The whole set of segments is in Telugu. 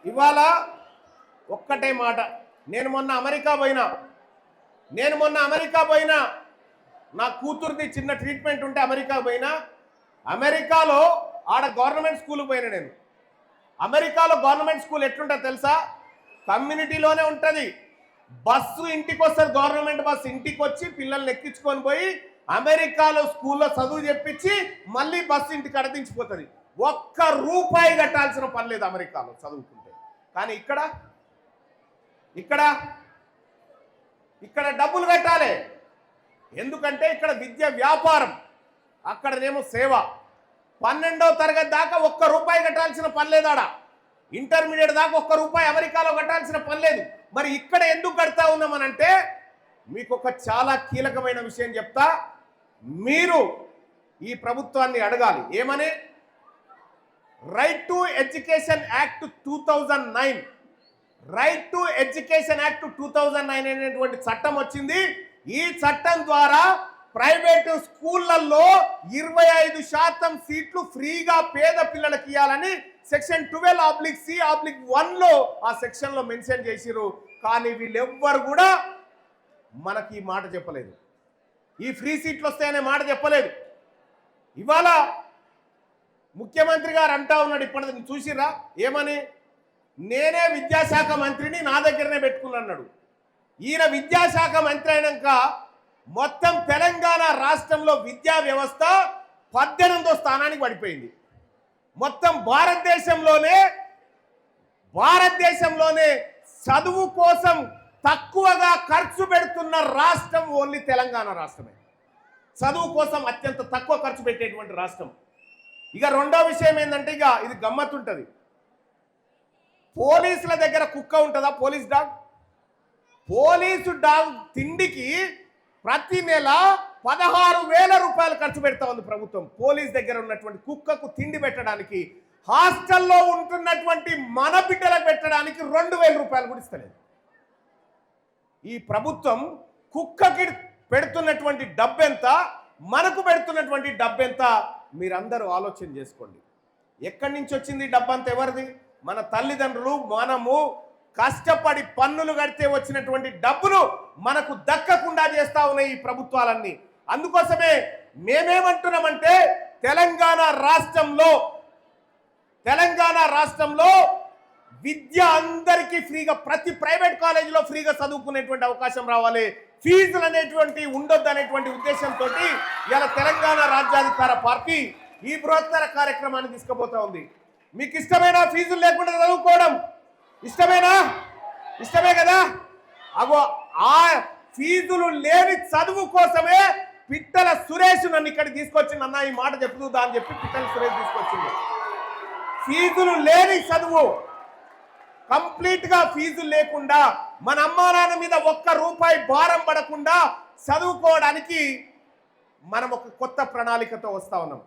ఇవాళ ఒక్కటే మాట, నేను మొన్న అమెరికా పోయినా నా కూతురుది చిన్న ట్రీట్మెంట్ ఉంటే అమెరికా పోయినా. అమెరికాలో ఆడ గవర్నమెంట్ స్కూల్కి పోయినా నేను. అమెరికాలో గవర్నమెంట్ స్కూల్ ఎట్లుంటుందో తెలుసా? కమ్యూనిటీలోనే ఉంటుంది. బస్సు ఇంటికి వస్తుంది, గవర్నమెంట్ బస్సు ఇంటికి వచ్చి పిల్లల్ని ఎక్కించుకొని పోయి అమెరికాలో స్కూల్లో చదువు చెప్పించి మళ్ళీ బస్సు ఇంటికి అడదించిపోతుంది. ఒక్క రూపాయి కట్టాల్సిన పని లేదు అమెరికాలో చదువుకుంటే. కానీ ఇక్కడ డబ్బులు కట్టాలి. ఎందుకంటే ఇక్కడ విద్య వ్యాపారం, అక్కడనేమో సేవ. 12వ తరగతి దాకా ఒక్క రూపాయి కట్టాల్సిన పని లేదు. ఆడ ఇంటర్మీడియట్ దాకా ఒక్క రూపాయి అమెరికాలో కట్టాల్సిన పని లేదు. మరి ఇక్కడ ఎందుకు కడతా ఉన్నామనంటే మీకు ఒక చాలా కీలకమైన విషయం చెప్తా. మీరు ఈ ప్రభుత్వాన్ని అడగాలి ఏమని. Right to education act 2009, right to education act 2009 అనేటువంటి చట్టం వచ్చింది. ఈ చట్టం ద్వారా ప్రైవేటు స్కూళ్ళల్లో 25% సీట్లు ఫ్రీగా పేద పిల్లలకు ఇవ్వాలని సెక్షన్ 12(c)(1) ఆ సెక్షన్లో మెన్షన్ చేసిరు. కానీ వీళ్ళెవ్వరు కూడా మనకి ఈ మాట చెప్పలేదు. ఈ ఫ్రీ సీట్లు వస్తాయనే మాట చెప్పలేదు. ఇవాళ ముఖ్యమంత్రి గారు అంటా ఉన్నాడు, ఇప్పటి చూసిరా ఏమని, నేనే విద్యాశాఖ మంత్రిని, నా దగ్గరనే పెట్టుకున్నాడు. ఈయన విద్యాశాఖ మంత్రి అయినాక మొత్తం తెలంగాణ రాష్ట్రంలో విద్యా వ్యవస్థ 18వ స్థానానికి పడిపోయింది. మొత్తం భారతదేశంలోనే చదువు కోసం తక్కువగా ఖర్చు పెడుతున్న రాష్ట్రం ఓన్లీ తెలంగాణ రాష్ట్రమే. చదువు కోసం అత్యంత తక్కువ ఖర్చు పెట్టేటువంటి రాష్ట్రం. ఇక రెండో విషయం ఏంటంటే, ఇక ఇది గమ్మత్తుంటుంది. పోలీసుల దగ్గర కుక్క ఉంటుందా? పోలీసు డాగ్ తిండికి ప్రతి నెల 16,000 రూపాయలు ఖర్చు పెడతా ఉంది ప్రభుత్వం. పోలీస్ దగ్గర ఉన్నటువంటి కుక్కకు తిండి పెట్టడానికి, హాస్టల్లో ఉంటున్నటువంటి మన బిడ్డలకు పెట్టడానికి 2,000 రూపాయలు కూడా ఇస్తలేదు. ఈ ప్రభుత్వం కుక్కకి పెడుతున్నటువంటి డబ్బెంత, మనకు పెడుతున్నటువంటి డబ్బెంత మీరందరూ ఆలోచన చేసుకోండి. ఎక్కడి నుంచి వచ్చింది డబ్బంతా? ఎవరిది? మన తల్లిదండ్రులు, మనము కష్టపడి పన్నులు కడితే వచ్చినటువంటి డబ్బులు మనకు దక్కకుండా చేస్తా ఉన్నాయి ఈ ప్రభుత్వాలన్నీ. అందుకోసమే మేమేమంటున్నామంటే తెలంగాణ రాష్ట్రంలో విద్య అందరికీ ఫ్రీగా, ప్రతి ప్రైవేట్ కాలేజీలో ఫ్రీగా చదువుకునేటువంటి అవకాశం రావాలి. ఫీజులు అనేటువంటి ఉండొద్దు అనేటువంటి ఉద్దేశంతో ఇలా తెలంగాణ రాజ్యాధికార పార్టీ ఈ బృహత్తర కార్యక్రమాన్ని తీసుకుపోతా ఉంది. మీకు ఇష్టమైన ఫీజులు లేకుండా చదువుకోవడం ఇష్టమే కదా? అగో ఆ ఫీజులు లేని చదువు కోసమే పిట్టల సురేష్ నన్ను ఇక్కడికి తీసుకొచ్చింది. అన్న ఈ మాట చెప్పుదా అని చెప్పి పిట్టల సురేష్ తీసుకొచ్చింది. ఫీజులు లేని చదువు, కంప్లీట్గా ఫీజులు లేకుండా, మన అమ్మా నాన్న మీద ఒక్క రూపాయి భారం పడకుండా చదువుకోవడానికి మనం ఒక కొత్త ప్రణాళికతో వస్తా ఉన్నాం.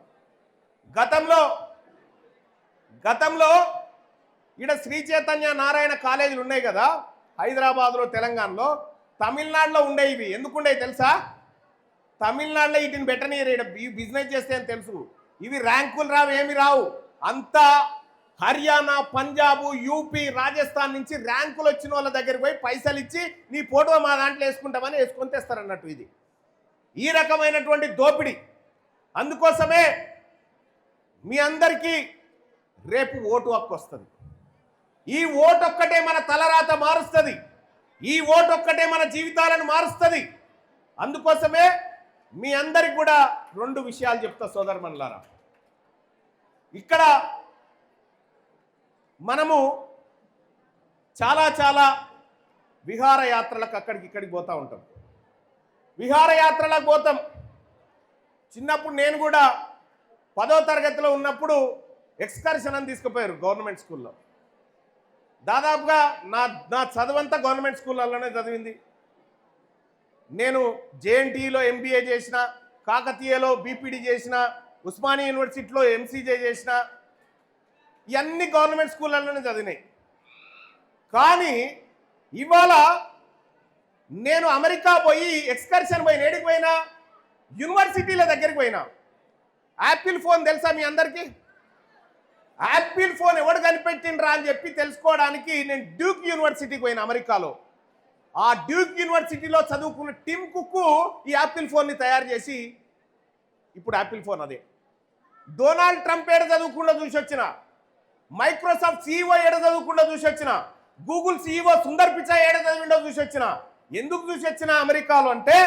గతంలో ఇక్కడ శ్రీ చైతన్య నారాయణ కాలేజీలు ఉన్నాయి కదా హైదరాబాద్లో, తెలంగాణలో. తమిళనాడులో ఉండేవి. ఎందుకుండేవి తెలుసా? తమిళనాడులో వీటిని పెట్టనీయరు. ఈ బిజినెస్ చేస్తే అని తెలుసు. ఇవి ర్యాంకులు రావు, ఏమి రావు. అంతా హర్యానా, పంజాబు, యూపీ, రాజస్థాన్ నుంచి ర్యాంకులు వచ్చిన వాళ్ళ దగ్గరికి పోయి పైసలు ఇచ్చి నీ ఫోటో మా దాంట్లో వేసుకుంటామని వేసుకొని తెస్తారన్నట్టు. ఇది ఈ రకమైనటువంటి దోపిడీ. అందుకోసమే మీ అందరికీ రేపు ఓటు హక్కు వస్తుంది. ఈ ఓటు ఒక్కటే మన తలరాత మారుస్తుంది. ఈ ఓటు ఒక్కటే మన జీవితాలను మారుస్తుంది. అందుకోసమే మీ అందరికి కూడా 2 విషయాలు చెప్తా సోదరుమణులారా. ఇక్కడ మనము చాలా విహారయాత్రలకు ఇక్కడికి పోతూ ఉంటాం. విహారయాత్రలకు పోతాం. చిన్నప్పుడు నేను కూడా 10వ తరగతిలో ఉన్నప్పుడు ఎక్స్కర్షన్ అని తీసుకుపోయారు గవర్నమెంట్ స్కూల్లో. దాదాపుగా నా చదువంతా గవర్నమెంట్ స్కూళ్ళలోనే చదివింది. నేను జేఎన్టీలో ఎంబీఏ చేసిన, కాకతీయలో బీపీడీ చేసిన, ఉస్మానియా యూనివర్సిటీలో ఎంసీజే చేసిన, ఇవన్నీ గవర్నమెంట్ స్కూళ్ళలోనే చదివినాయి. కానీ ఇవాళ నేను అమెరికా పోయి ఎక్స్కర్షన్ పోయిన, ఏడికి పోయినా? యూనివర్సిటీల దగ్గరికి పోయినా. యాపిల్ ఫోన్ తెలుసా మీ అందరికీ? యాపిల్ ఫోన్ ఎవడు కనిపెట్టిండ్రా అని చెప్పి తెలుసుకోవడానికి నేను డ్యూక్ యూనివర్సిటీకి పోయిన అమెరికాలో. ఆ డ్యూక్ యూనివర్సిటీలో చదువుకున్న టిమ్ కుక్ ఈ యాపిల్ ఫోన్ని తయారు చేసి ఇప్పుడు యాపిల్ ఫోన్ అదే. డొనాల్డ్ ట్రంప్ ఏడ చదువుకుండా చూసి వచ్చిన, మైక్రోసాఫ్ట్ సీఈఓ ఏడ చదువుకుండా చూసి వచ్చిన, గూగుల్ సీఈఓ సుందర్ పిచాయ్ ఏడ చదివిండో చూసి వచ్చిన. ఎందుకు చూసి వచ్చిన అమెరికాలో అంటే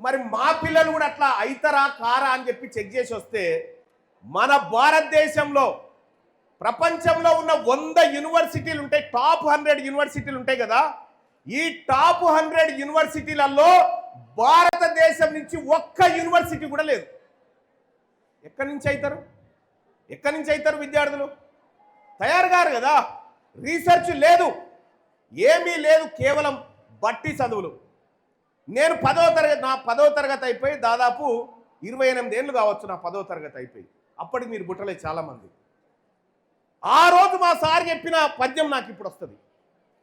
మరి మా పిల్లలు కూడా అట్లా అయితరా కారా అని చెప్పి చెక్ చేసి వస్తే మన భారతదేశంలో ప్రపంచంలో ఉన్న 100 యూనివర్సిటీలు ఉంటాయి, టాప్ 100 యూనివర్సిటీలు ఉంటాయి కదా. ఈ టాప్ 100 యూనివర్సిటీలలో భారతదేశం నుంచి ఒక్క యూనివర్సిటీ కూడా లేదు. ఎక్కడి నుంచి అవుతారు విద్యార్థులు? తయారు గారు కదా. రీసెర్చ్ లేదు, ఏమీ లేదు, కేవలం బట్టి చదువులు. నేను 10వ తరగతి అయిపోయి దాదాపు 28 ఏళ్ళు కావచ్చు నా 10వ తరగతి అయిపోయి. అప్పటికి మీరు బుట్టలే చాలామంది. ఆ రోజు మా సార్ చెప్పిన పద్యం నాకు ఇప్పుడు వస్తుంది.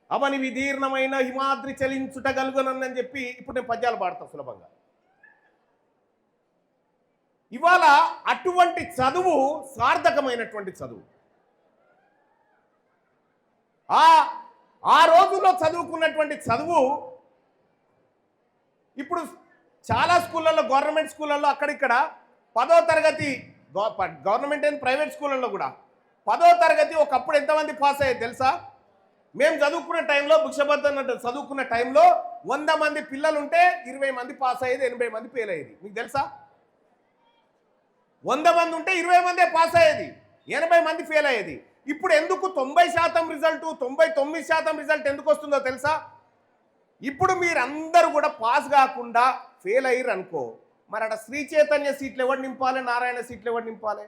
అవని విదీర్ణమైన హిమాద్రి చలించుట గలుగునని చెప్పి ఇప్పుడు నేను పద్యాలు పాడతాను సులభంగా. ఇవాళ అటువంటి చదువు సార్థకమైనటువంటి చదువు. ఆ రోజుల్లో చదువుకున్నటువంటి చదువు ఇప్పుడు చాలా స్కూళ్ళల్లో, గవర్నమెంట్ స్కూళ్ళల్లో అక్కడిక్కడ 10వ తరగతి, గవర్నమెంట్ అండ్ ప్రైవేట్ స్కూళ్ళల్లో కూడా 10వ తరగతి ఒకప్పుడు ఎంతమంది పాస్ అయ్యేది తెలుసా? మేము చదువుకున్న టైంలో, భిక్షపద్ధతి చదువుకున్న టైంలో 100 మంది పిల్లలు ఉంటే 20 మంది పాస్ అయ్యేది, 80 మంది ఫెయిల్ అయ్యేది. మీకు తెలుసా? 100 మంది ఉంటే 20 మందే పాస్ అయ్యేది, 80 మంది ఫెయిల్ అయ్యేది. ఇప్పుడు ఎందుకు 90% రిజల్ట్, 99% రిజల్ట్ ఎందుకు వస్తుందో తెలుసా? ఇప్పుడు మీరందరూ కూడా పాస్ కాకుండా ఫెయిల్ అయ్యారు అనుకో, మరి అక్కడ శ్రీ చైతన్య సీట్లు ఎవరు నింపాలి, నారాయణ సీట్లు ఎవరు నింపాలి?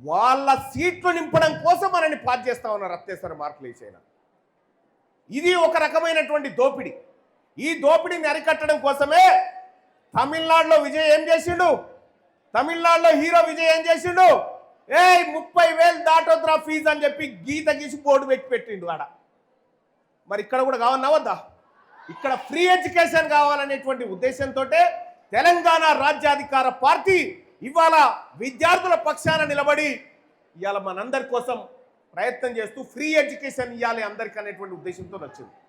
వాళ్ళ సీట్లు నింపడం కోసం మనల్ని పాస్ చేస్తా ఉన్నారు అత్యవసర మార్కులు వేసైనా. ఇది ఒక రకమైనటువంటి దోపిడీ. ఈ దోపిడీని అరికట్టడం కోసమే తమిళనాడులో విజయ్ ఏం చేసిండు? తమిళనాడులో హీరో విజయ్ ఏం చేసిండు? 30,000 దాటొద్దురా ఫీజు అని చెప్పి గీత గీసి బోర్డు పెట్టిండు ఆడ. మరి ఇక్కడ కూడా కావన్నా వద్దా? ఇక్కడ ఫ్రీ ఎడ్యుకేషన్ కావాలనేటువంటి ఉద్దేశంతో తెలంగాణ రాజ్యాధికార పార్టీ ఇవాళ విద్యార్థుల పక్షాన నిలబడి ఇవాళ మనందరి కోసం ప్రయత్నం చేస్తూ ఫ్రీ ఎడ్యుకేషన్ ఇవ్వాలి అందరికీ అనేటువంటి ఉద్దేశంతో వచ్చింది.